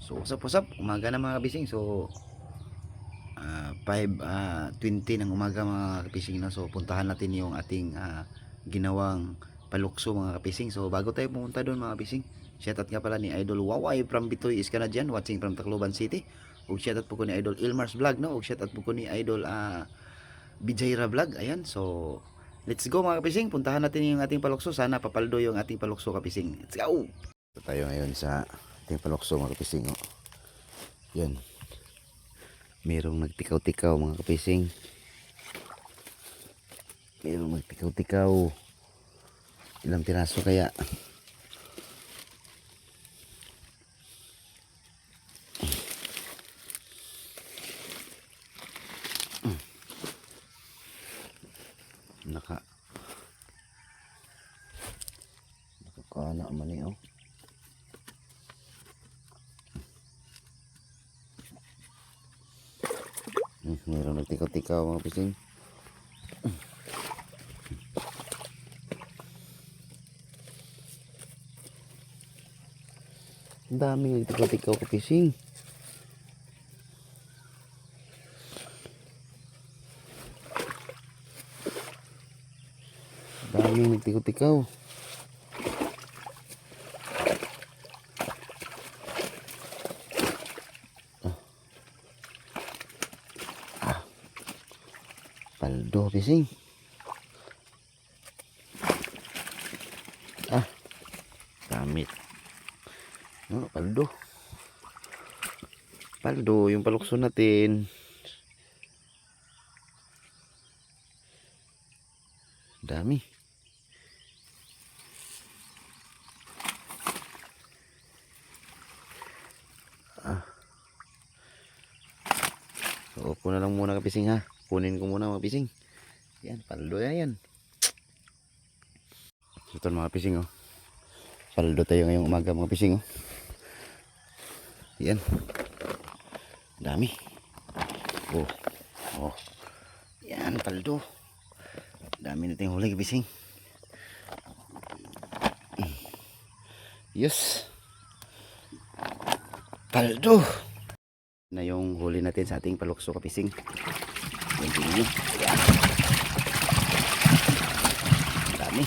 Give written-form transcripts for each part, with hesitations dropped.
So usap-usap, umaga na mga kabising. So 5:20 ng umaga mga kapising, no? So puntahan natin yung ating ginawang palukso mga kapising. So bago tayo pumunta doon mga kapising, shoutout nga pala ni Idol Waway from Bitoy Iskana dyan, watching from Tacloban City. Ug shoutout po ko ni Idol Ilmars Vlog, no? Ug shoutout po ko ni Idol Bijayra Vlog. Ayan, so let's go mga kapising, puntahan natin yung ating palukso. Sana papaldo yung ating palukso kapising. Let's go! So, tayo ngayon sa ating palukso mga kapising, oh. Yan, merong nagtikaw-tikaw mga kapising, merong nagtikaw-tikaw. Ilang piraso kaya? Nakakala man eh, oh. Meron nagtikaw-tikaw mga pising. Ang daming nagtikaw-tikaw ka pising. Daming nagtikaw-tikaw. Paldo pising. Damit. No, paldo. Paldo yung palukso natin. Dami. So, upo na lang muna kapising ha. Kunin ko muna mga pising. Yan, paldo na yan. Ito mga pising, oh. Paldo tayo ngayong umaga mga pising, oh. Yan. Dami. Oh. Yan, paldo. Dami nating huli pising. Yes. Paldo. Na yung huli natin sa ating palukso kapising. Yan din yun. Yan. Dami.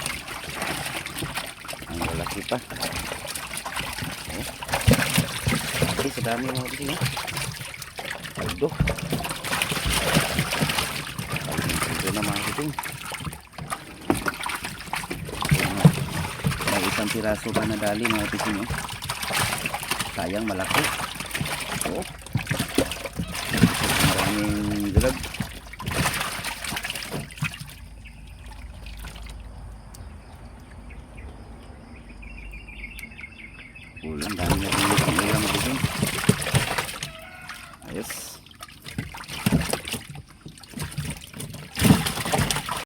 Ang lalaki pa. Okay. Okay, sa dami mga kapising, oh. Paldo. Paldo na mga kapising. May isang piraso pa na dali mga kapising, oh. Sayang, malaki. Oh. Maraming gulag. Ulang, dami na rin yung ulang. Ayos.